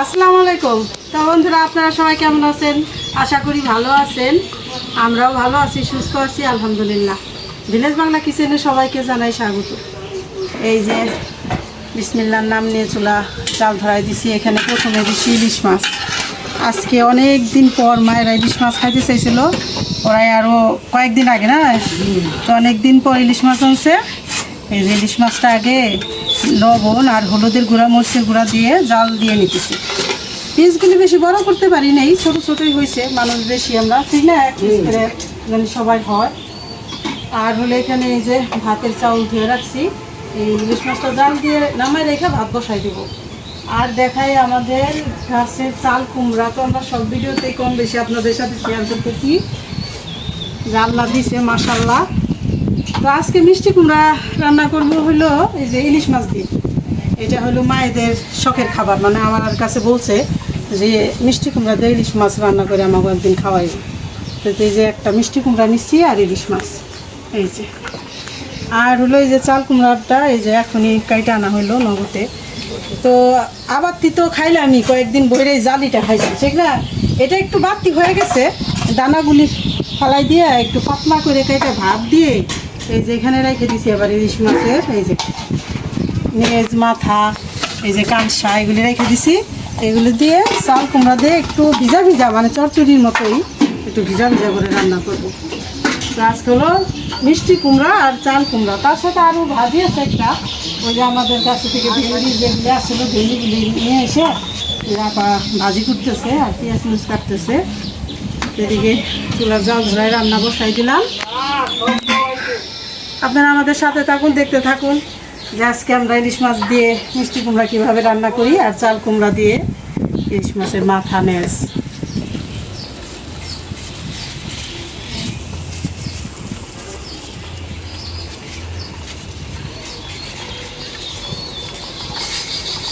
আসসালামু আলাইকুম। তো বন্ধুরা, আপনারা সবাই কেমন আছেন? আশা করি ভালো আছেন। আমরাও ভালো আছি, সুস্থ আছি আলহামদুলিল্লাহ। ভিলেজ বাংলা কিচেনে সবাইকে জানাই স্বাগত। এই যে বিসমিল্লার নাম নিয়ে চুলা চাল ধরাই দিছি। এখানে প্রথমে দিছি ইলিশ মাছ। আজকে অনেক দিন পর মায়েরা ইলিশ মাছ খাইতে চাইছিল, ওরাই আরও কয়েকদিন আগে না, তো অনেক দিন পর ইলিশ মাছ আনছে। এই যে ইলিশ মাছটা আগে লবণ আর হলুদের গুঁড়া, মরিচের গুঁড়া দিয়ে জাল দিয়ে নিতেছি। পিসগুলি বেশি বড় করতে পারি নাই, ছোটো ছোটোই হয়েছে, মানুষ বেশি আমরা, ঠিক না, এক পিস করে যেন সবাই হয়। আর হলে এখানে এই যে ভাতের চাউল ধুয়ে রাখছি, এই ইলিশ মাছটা জাল দিয়ে নামাই রেখে ভাত বসাই দেবো। আর দেখাই আমাদের গাছের চাল কুমড়া, তো আমরা সব ভিডিওতেই কম বেশি আপনাদের সাথে শেয়ার করতেছি। রান্না দিছে মাশাল্লাহ। তো আজকে মিষ্টি কুমড়া রান্না করবো হলো এই যে ইলিশ মাছ দিয়ে। এটা হলো মায়েদের শখের খাবার, মানে আমার কাছে বলছে যে মিষ্টি কুমড়া দিয়ে ইলিশ মাছ রান্না করে আমাকে একদিন খাওয়াইব। তো এই যে একটা মিষ্টি কুমড়া নিচ্ছি আর ইলিশ মাছ এই যে। আর হলো এই যে চাল কুমড়াটা এই যে এখনই কাইটা আনা হইলো নগদে। তো আবার তো খাইলামই কয়েকদিন বইরে জালিটা খাইছি, ঠিক না। এটা একটু বাড়তি হয়ে গেছে, দানাগুলি ফালাই দিয়ে একটু পাতলা করে কাইটা ভাত দিয়ে এই যে এখানে রেখে দিছি। আবার ইলিশ মাছের এই যে নেজ মাথা, এই যে কাঁসা, এগুলি রেখে দিছি। এগুলো দিয়ে চাল কুমড়া দিয়ে একটু ভিজা ভিজা, মানে চচ্চড়ির মতোই একটু ভিজা ভিজা করে রান্না করবো। তো আজকে হলো মিষ্টি কুমড়া আর চাল কুমড়া, তার সাথে আরও ভাজি আছে একটা, ওই যে আমাদের কাছে থেকে ভেন্ডি যেগুলি আসছিলো ভেন্ডিগুলি নিয়ে এসে রাপা ভাজি করতেছে আর পেঁয়াজ মুচ কাটতেছে। এদিকে চুলার জাল ধরায় রান্না বসাই দিলাম। আপনারা আমাদের সাথে থাকুন, দেখতে থাকুন যে আজকে আমরা ইলিশ মাছ দিয়ে মিষ্টি কুমড়া কীভাবে রান্না করি, আর চাল কুমড়া দিয়ে ইলিশ মাছের মাথা নেজ।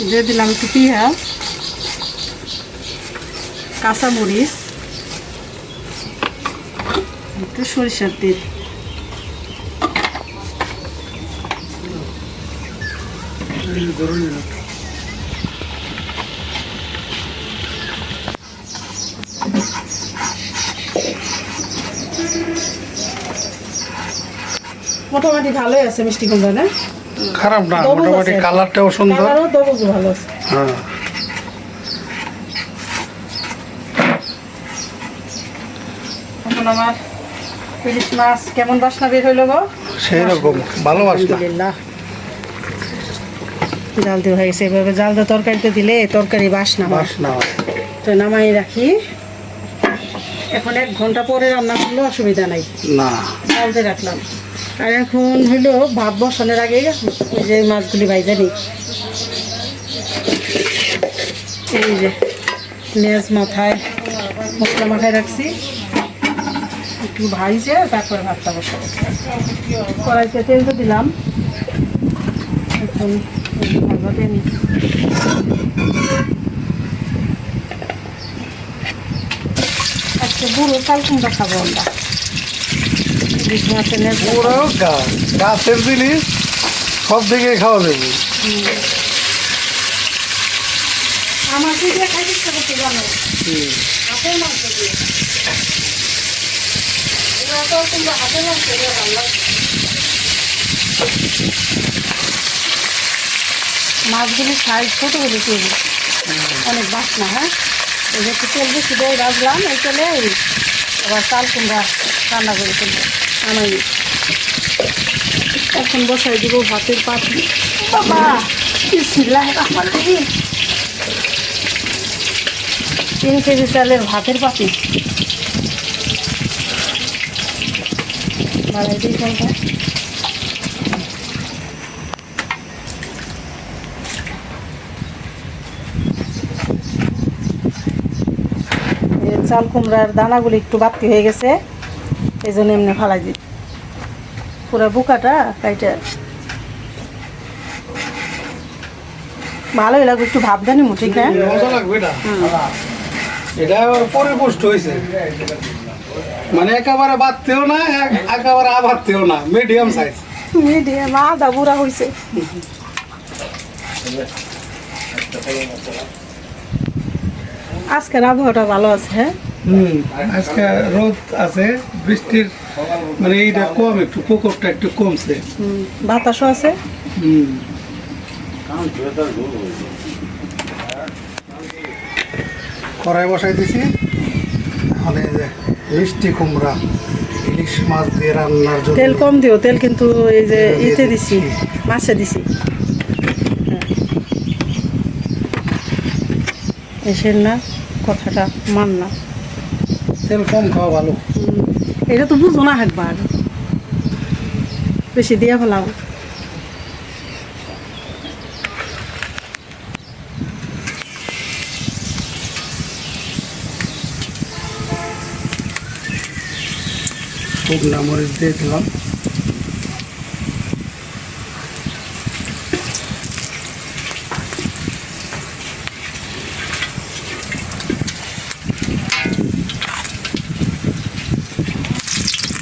দিয়ে দিলাম একটু পেঁয়াজ, কাঁচামরিচ, একটু সরিষার তেল, মোটামুটি ভালোই আছে মিষ্টি কুমড়া, না খারাপ না, মোটামুটি কালারটাও সুন্দর, দবজ ভালো আছে। হ্যাঁ এখন আমার ইলিশ মাছ কেমন বাসনা বের হইল গো, সেই রকম ভালো বাসনা। আলহামদুলিল্লাহ। জাল দিয়ে হয়ে গেছে। এভাবে জাল দিয়ে তরকারিতে দিলে তরকারি বাসনা হয়। বাসনা হয়। তো নামাই রাখি, এখন 1 ঘন্টা পরে রান্না করলেও অসুবিধা নাই, না জাল দিয়ে রাখলাম। আর এখন হইলো ভাত বসানোর আগে ওই যে মাছগুলি ভাইজা নিই। এই যে নেজ মাথায় মশলা মাখায় রাখছি, একটু ভাইজে তারপরে ভাতটা বসাবো। কড়াইতে তেল তো দিলাম, এখন ভাজা দিয়ে নিই। আজকে বুড়ো চাল কুমড়া খাবো আমরা। ইলিশ মাছের নেজ পুরো গাছের জিনিস সব দিকে খাওয়া যাবে। আমার কি দিয়ে খাইতে ইচ্ছা করতে জানো, হাতের মাংস দিয়ে। এবার তো তোমরা হাতের মাংস দিয়ে ভালো লাগছে। মাছগুলির সাইজ ছোটো হলে তৈরি অনেক বাসনা। হ্যাঁ, এই যে একটু তেল বেশি দিয়ে রাখলাম, এই তেলে আবার চাল কুমড়া রান্না করে ফেলবো। আমি এখন বসাই দিব ভাতের পাতি। বাবা বিসমিল্লাহির রহমানির রহিম। 3 কেজি চালের ভাতের পাতি বাড়াই দিই চালটা। চাল কুমড়ার দানাগুলি একটু বাড়তি হয়ে গেছে, এই জন্য এমনি ফালাই দিই। পুরো বুকাটা কাইটা ভালোই লাগবে, একটু ভাব জানি ঠিক না, মজা লাগবে এটা। এটা পরিপুষ্ট হয়েছে, মানে একেবারে বাড়তেও না একেবারে আবাড়তেও না, মিডিয়াম সাইজ। মিডিয়াম আদা বুড়া হয়েছে। আজকের আবহাওয়াটা ভালো আছে, হ্যাঁ? আজকে রোদ আছে, বৃষ্টির মানে এইটা কম, একটু প্রকোপটা একটু কমছে। বাতাসও আছে। হুম। কড়াই বসাই দিছি, মানে মিষ্টি কুমড়া ইলিশ মাছ দিয়ে রান্নার জন্য। তেল কম দিও, তেল কিন্তু এই যে ইতে দিছি, মাছে দিছি। এসের না কথাটা মান না, তেল কম খাওয়া ভালো। এটা তো বুঝো না একবার, বেশি দিয়ে ফেলাও। শুকনা মরিচ দিয়ে দিলাম।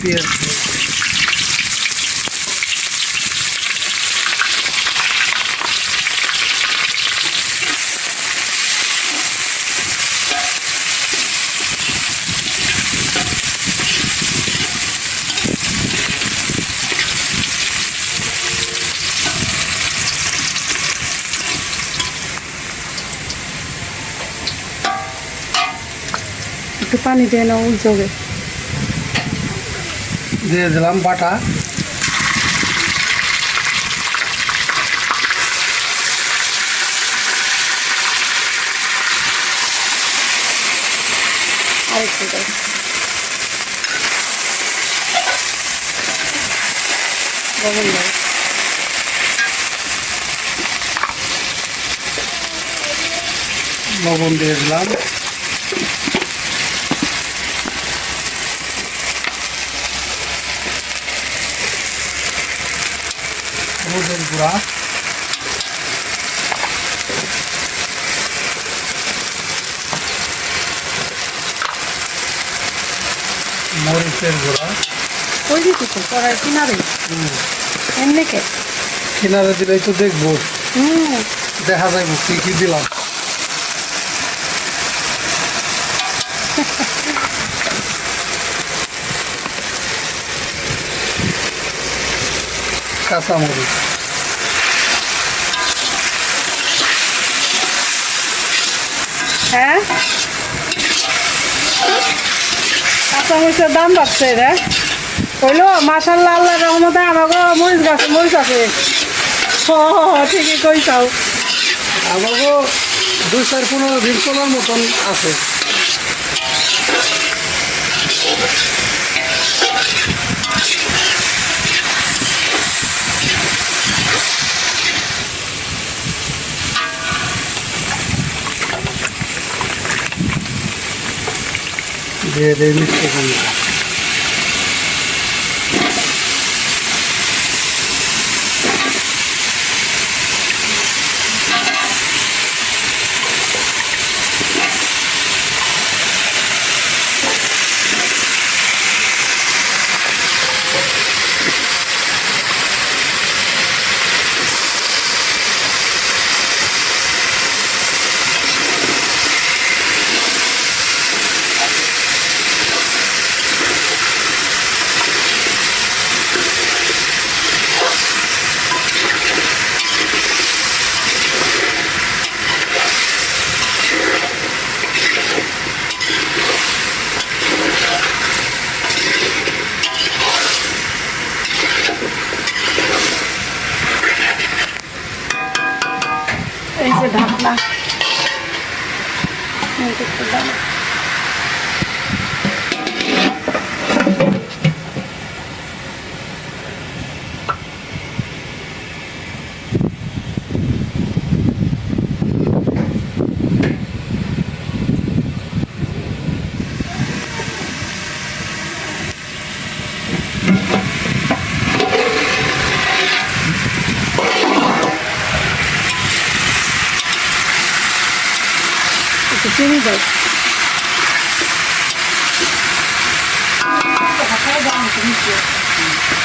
পেঁয়াজ একটু পানি দিয়ে নাও, উঠবে। দিয়ে দিলাম বাটা। আরেকটু দাও। লবণ দাও। লবণ দিয়ে দিলাম। হলুদের গুঁড়া, মরিচের গুঁড়া। ওই দিকে তো কড়াই কিনারে, এমনি কে? কিনারে দিলেই তো দেখবো, হুম, দেখা যাইব কি কি দিলাম। কাঁচামরিচ, হ্যাঁ কাঁচামরিচের দাম বাড়ছে রে। হইলো মাশাল্লাহ, আল্লাহ রহমতে আমাকে মরিচ গাছে মরিচ আছে। ঠিকই কইসাও। আমারও 2-4-15 দিন চলার মতন আছে। দিয়ে দেয় মিষ্টি কুমড়া। এই যে ঢাকনা, একটু দাও। একটু চিনি দাও।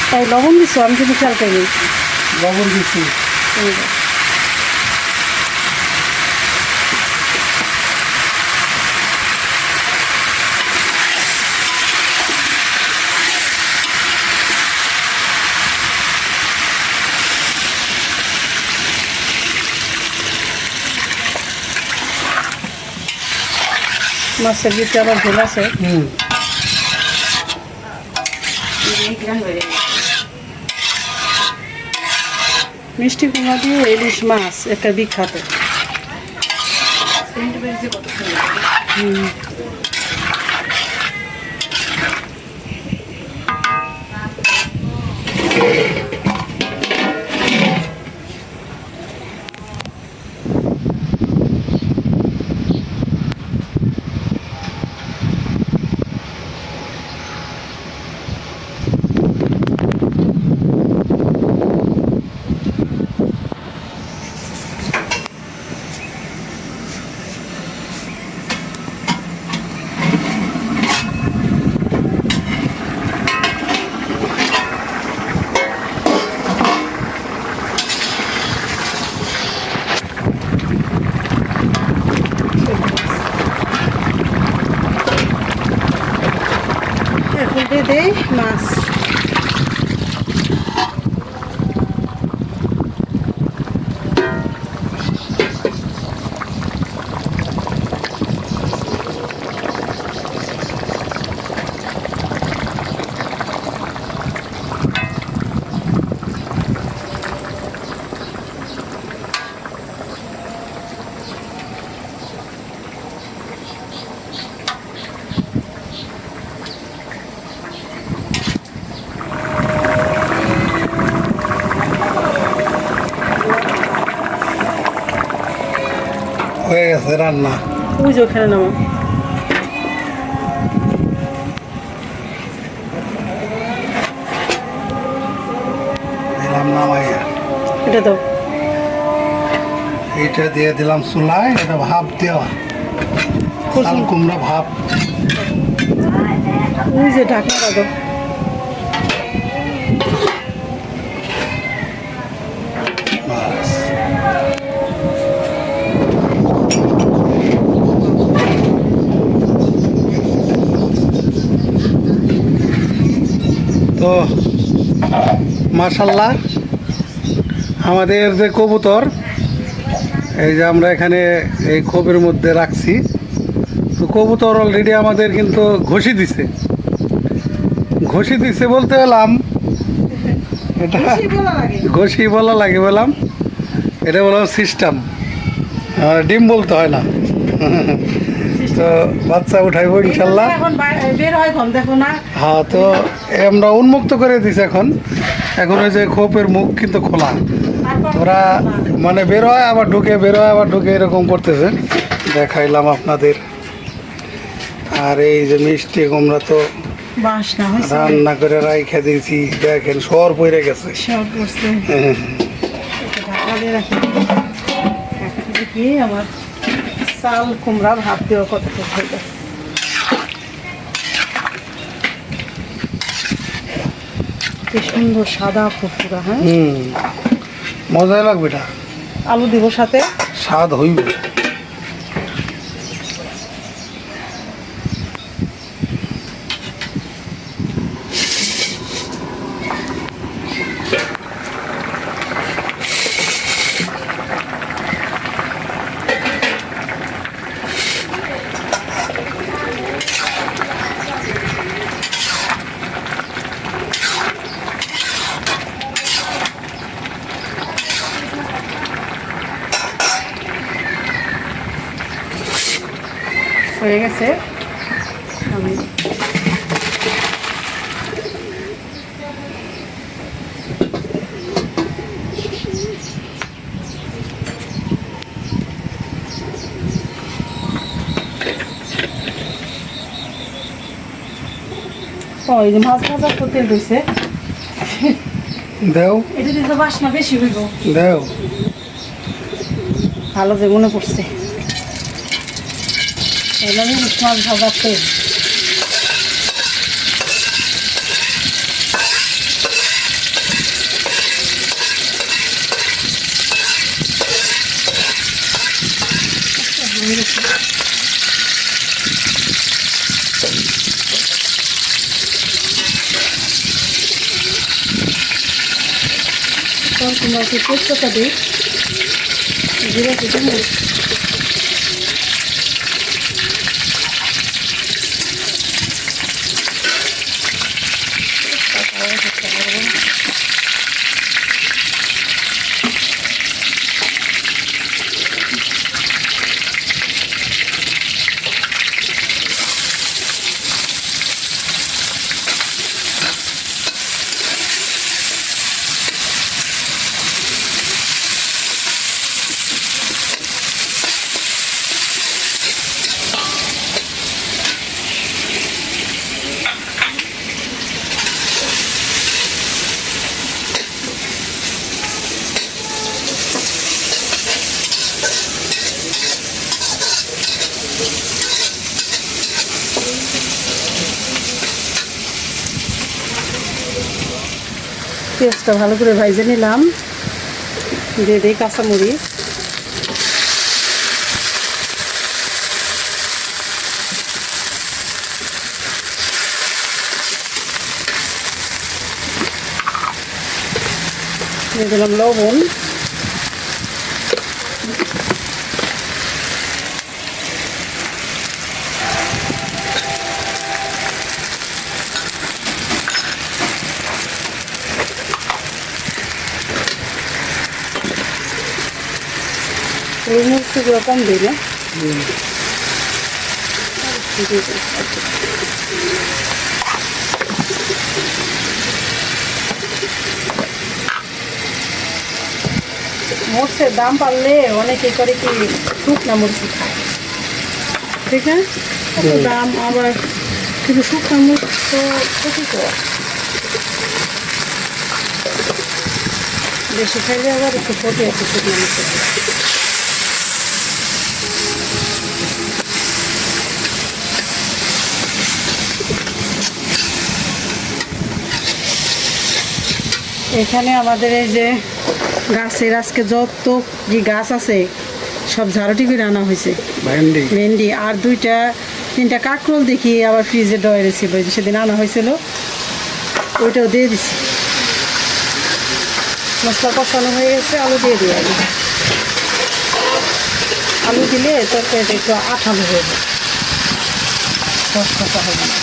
তাই লবণ দিচ্ছ, আমি কিন্তু খেয়াল করিনি। লবণ দিচ্ছি। চিনি দাও। মাছের ভিতরে আবার ঝোল আছে। মিষ্টি কুমড়া দিয়ে ইলিশ মাছ একটা বিখ্যাত। এখন দিয়ে দেই মাছ। হয়ে গেছে রান্না। ওই যে ওখানে নামো। দিলাম নামাইয়া, এটা দাও। এইটা দিয়ে দিলাম চুলায়, এটা ভাপ দেওয়া চাল কুমড়া ভাপ। ওই যে ঢাকনাটা দাও। বাস। তো মাশাল্লাহ আমাদের যে কবুতর, এই যে আমরা এখানে এই খোপের মধ্যে রাখছি, তো কবুতর অলরেডি আমাদের কিন্তু ঘষি দিছে বলতে এলাম, এটা ঘষি বলা লাগে বললাম, এটা বললাম সিস্টেম, ডিম বলতে হয় না। তো বাচ্চা উঠাইবো ইনশাল্লাহ। এখন বের হয় কম দেখো না। হ্যাঁ, তো আমরা উন্মুক্ত করে দিছি এখন। এখন ওই যে খোপের মুখ কিন্তু খোলা, ওরা মানে বের হয় আবার ঢুকে, বের হয় আবার ঢুকে, এরকম করতেছে। দেখাইলাম আপনাদের। আর এই যে মিষ্টি কুমড়া তো বাসনা হয়েছে, রান্না করে রাইখা দিয়েছি, দেখেন সর পড়ে গেছে। সব করছে। ঢাকা দিয়ে রাখি। কি আমার চাল কুমড়া ভাত দেওয়া কতটুকু হয়ে গেছে। কি সুন্দর সাদা ফুটফুরা। হ্যাঁ, মজাই লাগবে এটা, আলু দিব সাথে, স্বাদ হইবে। হয়ে গেছে। আমি এই যে মাছ ভাজা করতে রয়েছে, দেও এটা দিয়ে তো বাসনা বেশি হইব। দেও, ভালো যে মনে পড়ছে। মাছ ভাজাতে তোমরা কি তেজপাতা দিই, জিরা দিই, পেঁয়াজটা ভালো করে ভাইজে নিলাম, দিয়ে দিই কাঁচামরিচ, দিয়ে দিলাম লবণ, মরিচগুলো কম দিই না, মরিচের দাম পারলে অনেকে করে কি শুকনা মরিচ খায়, ঠিক না? এত দাম আবার, কিন্তু শুকনা মরিচ তো ক্ষতিকর, বেশি খাইলে আবার একটু ক্ষতি আছে শুকনা মরিচের। এখানে আমাদের এই যে গাছের আজকে যত যে গাছ আছে সব ঝাড়টি করে আনা হয়েছে, ভেন্ডি আর 2-3টা কাঁকরোল দেখি আবার ফ্রিজে ডয়ে ছিল, সেদিন আনা হয়েছিল, ওইটাও দিয়ে দিছি। মশলা কষানো হয়ে গেছে, আলু দিয়ে দিই আগে, আলু দিলে তরকারিটা একটু আঠালো হয়ে যায়, কষা হবে না।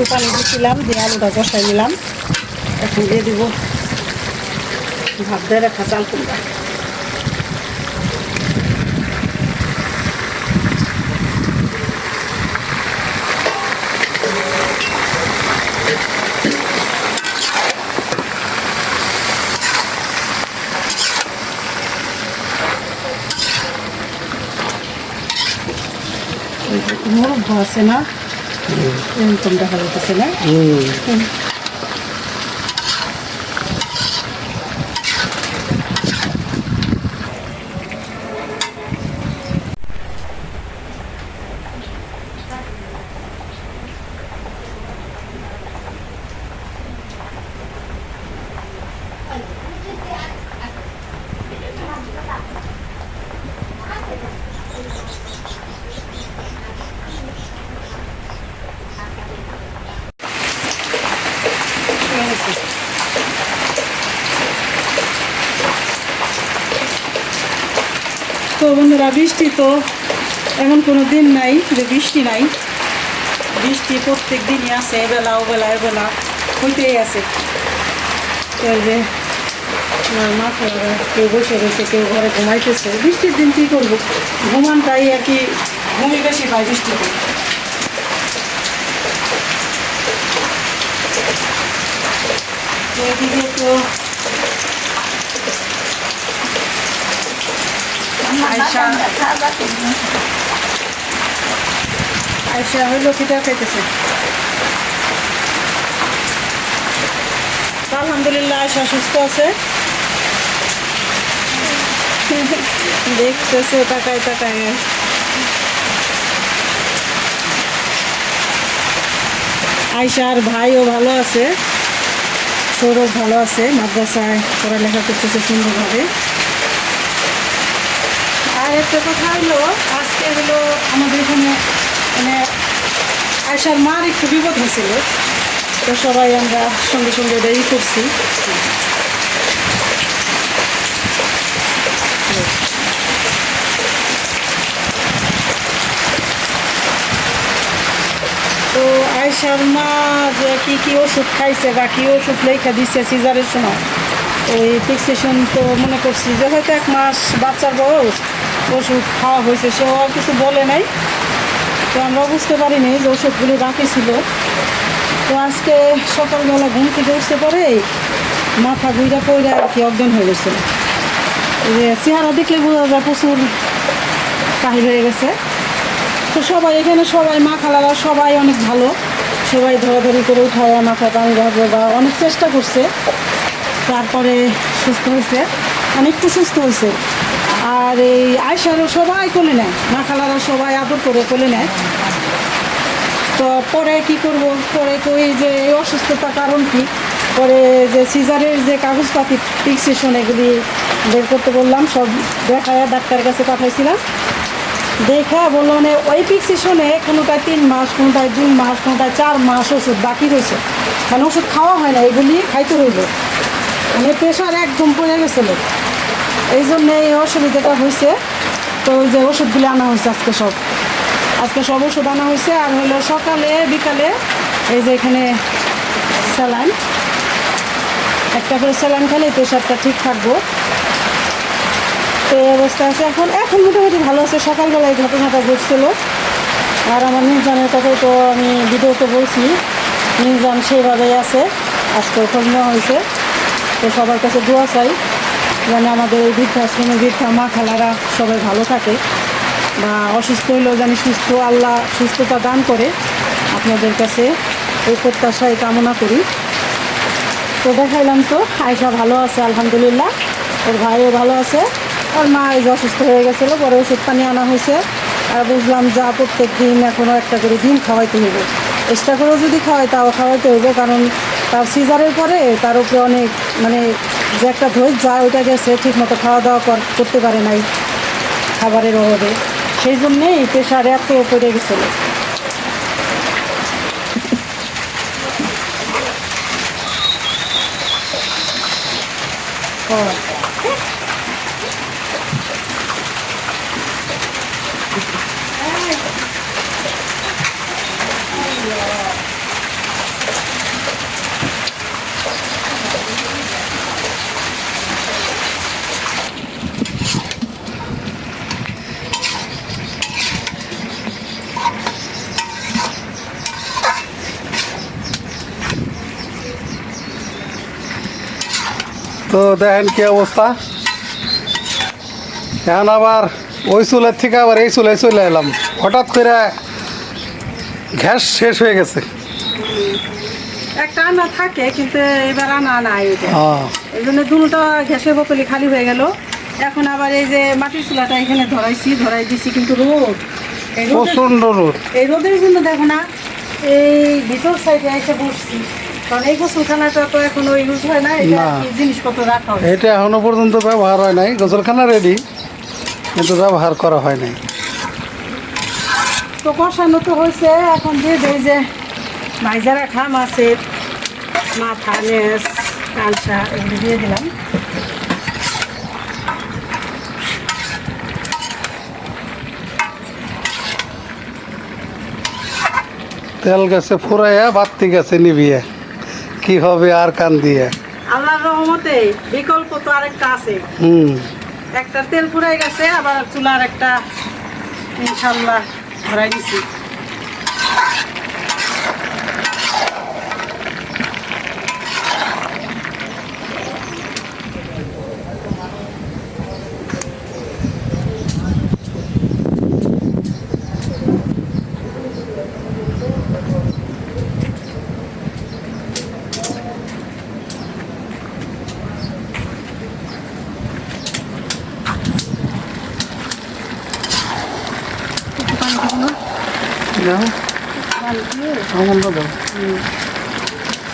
একটু পানি দিয়েছিলাম, দিয়ে আলুটা কষাই নিলাম, এখন দিয়ে দিব ভাত দিয়ে রাখা চাল কুমড়া। মুরব্ব আছে না, এরকম দেখা যাচ্ছে না। তো বন্ধুরা, বৃষ্টি তো এমন কোনো দিন নাই যে বৃষ্টি নাই, বৃষ্টি প্রত্যেক দিনই আছে, এবেলা ওবেলা এবেলা হইতেই আছে। এই যে আমার মা খালারা কেউ বসে রয়েছে, কেউ ঘরে ঘুমাইতেছে। বৃষ্টির দিন কী করবো, ঘুমানটাই আর কি, ঘুমি বেশি পাই বৃষ্টিতে। এদিকে তো আয়সা হইলো খিদা খাইতেছে। আলহামদুলিল্লাহ আয়সা সুস্থ আছে, দেখতেছে তাকায় তাকায়। আয়সার ভাইও ভালো আছে, সৌরভ ভালো আছে, মাদ্রাসায় পড়ালেখা করতেছে সুন্দরভাবে। আর একটা কথা হলো, আজকে হলো আমাদের এখানে মানে আয়সার মার একটু বিপদ হয়েছিল, তো সবাই আমরা সঙ্গে সঙ্গে দেরি করছি। তো আয়সার মা যে কী ওষুধ খাইছে বা কী ওষুধ লেখা দিচ্ছে সিজারের সময়, ওই ফিক্সেশন তো মনে করছি যে হয়তো 1 মাস বাচ্চার বয়স, ওষুধ খাওয়া হয়েছে, সেও আর কিছু বলে নাই। তো আমরা বুঝতে পারিনি যে ওষুধগুলি বাকি ছিল। তো আজকে সকালবেলা ঘুম থেকে উঠতে পরে মাথা ঘুরে পড়ে আর কি অজ্ঞান হয়ে গেছে। এই যে চেহারা দেখলে বোঝা যায় প্রচুর কাহিল হয়ে গেছে। তো সবাই এখানে সবাই মা খালারা সবাই অনেক ভালো, সবাই ধরাধরি করে উঠায় মাথা পানি ধরবে বা অনেক চেষ্টা করছে, তারপরে সুস্থ হয়েছে, অনেকটু সুস্থ হয়েছে। আর এই আয়সারও সবাই কোলে নেয়, মা খালারা সবাই আদর করে কোলে নেয়। তো পরে কি করব, পরে কই যে এই অসুস্থতার কারণ কি, পরে যে সিজারের যে কাগজপাতি ফিক্সেশন এগুলি বের করতে বললাম, সব দেখায় ডাক্তারের কাছে পাঠাইছিলাম। দেখা বললো মানে ওই ফিক্সেশনে কোনোটায় 3 মাস, কোনোটায় 2 মাস, কোনোটায় 4 মাস ওষুধ বাকি হয়েছে, মানে ওষুধ খাওয়া হয় না, এগুলি খাইতে হইল। মানে প্রেশার একদম পড়ে গেছিলো, এই জন্যে এই অসুবিধাটা হয়েছে। তো ওই যে ওষুধগুলি আনা হয়েছে আজকে সব ওষুধ আনা হয়েছে। আর হলো সকালে বিকালে এই যে এখানে স্যালাইন, একটা করে স্যালাইন খেলে প্রেশারটা ঠিক থাকবো। তো এই অবস্থা আছে এখন মোটামুটি ভালো আছে। সকালবেলায় ঘটনাটা ঘটছিল। আর আমার নির্জানের কথাই তো আমি ভিডিওতে বলছি, নির্জান সেভাবেই আছে, আজকে খোঁজ নেওয়া হয়েছে। তো সবার কাছে দোয়া চাই যেন আমাদের এই বৃদ্ধাশ্রমে বৃদ্ধা মা খালারা সবাই ভালো থাকে, বা অসুস্থ হলেও যেন আল্লাহ সুস্থতা দান করে, আপনাদের কাছে এই প্রত্যাশাই কামনা করি। তো দেখাইলাম, তো আয়সা ভালো আছে আলহামদুলিল্লাহ, ওর ভাইও ভালো আছে, ওর মা এই যে অসুস্থ হয়ে গেছিলো, পরে ওষুধ পানি আনা হয়েছে। আর বুঝলাম যা প্রত্যেক দিন এখনও একটা করে ডিম খাওয়াইতে হবে, এক্সট্রা করেও যদি খাওয়াই তাও খাওয়াইতে হবে, কারণ তার সিজারের পরে তার উপরে অনেক মানে যে একটা ধৈর্য যায় ওইটা গেছে, ঠিকমতো খাওয়া দাওয়া করতে পারে নাই খাবারের অভাবে, সেই জন্যেই প্রেশার এত পড়ে গেছিলো। তো দেখেন কি অবস্থা। এখন আবার ওই চুলের থেকে আবার এই চুলে চলে এলাম, হঠাৎ করে গ্যাস শেষ হয়ে গেছে। একটা আনা থাকে কিন্তু এবার আনা নাই, হ্যাঁ, এই জন্য দুটো গ্যাসের বোতলই খালি হয়ে গেল। এখন আবার এই যে মাটির চুলাটা এখানে ধরাই দিছি, কিন্তু রোদ, প্রচণ্ড রোদ। এই রোদের জন্য দেখো না এই ভিতর সাইডে এসে বসছি, কারণ এই গোসলখানাটা তো এখনো ইউজ হয় না, এটা না। কি জিনিসপত্র রাখা হয়। এটা এখনো পর্যন্ত ব্যবহার হয় নাই, গোসলখানা রেডি কিন্তু ব্যবহার করা হয় নাই। তো কষানো তো হয়েছে, এখন দিয়ে দেয় যে ভাইজা রাখা মাছের মাথা, নেস, কাঁচা এগুলো দিয়ে দিলাম। তেল গেছে ফুরাইয়া, বাতি গেছে নিভিয়ে, কি হবে আর কান দিয়ে। আল্লাহর রহমতে বিকল্প তো আরেকটা আছে, একটা তেল পুরাই গেছে, আবার চুলার একটা ইনশাল্লাহ ধরাই দিছি।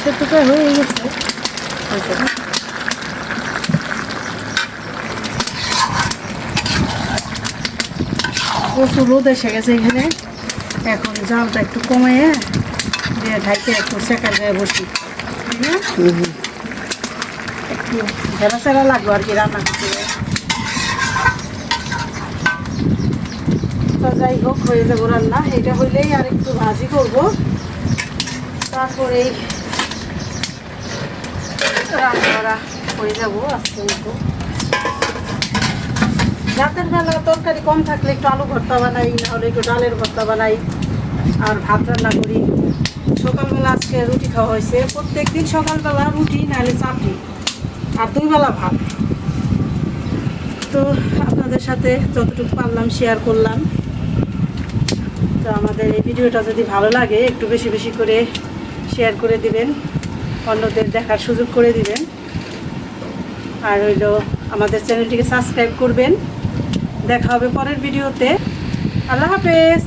সেটুকু হয়ে গেছে, প্রচুর রোদ এসে গেছে এখানে। এখন জালটা একটু কমিয়ে দিয়ে ঢাইতে একটু সেকা যায় বসি, ঠিক না? একটু ঝেড়া চেরা লাগলো আর কি রান্না করতে। তো যাই হোক, হয়ে যাবো রান্না, এটা হইলেই আর একটু ভাজি করবো, তারপরেই রান্না হয়ে যাবো আজকে মতো। রাতের বেলা তরকারি কম থাকলে একটু আলু ভর্তা বানাই, নাহলে একটু ডালের ভর্তা বানাই, আর ভাত রান্না করি। সকালবেলা আজকে রুটি খাওয়া হয়েছে, প্রত্যেক দিন সকালবেলা রুটি নাহলে চাপড়ি, আর 2 বেলা ভাত। তো আপনাদের সাথে যতটুকু পারলাম শেয়ার করলাম। তো আমাদের এই ভিডিওটা যদি ভালো লাগে একটু বেশি বেশি করে শেয়ার করে দিবেন, অন্যদের দেখার সুযোগ করে দিবেন। আর হইলো আমাদের চ্যানেলটিকে সাবস্ক্রাইব করবেন। দেখা হবে পরের ভিডিওতে। আল্লাহ হাফেজ।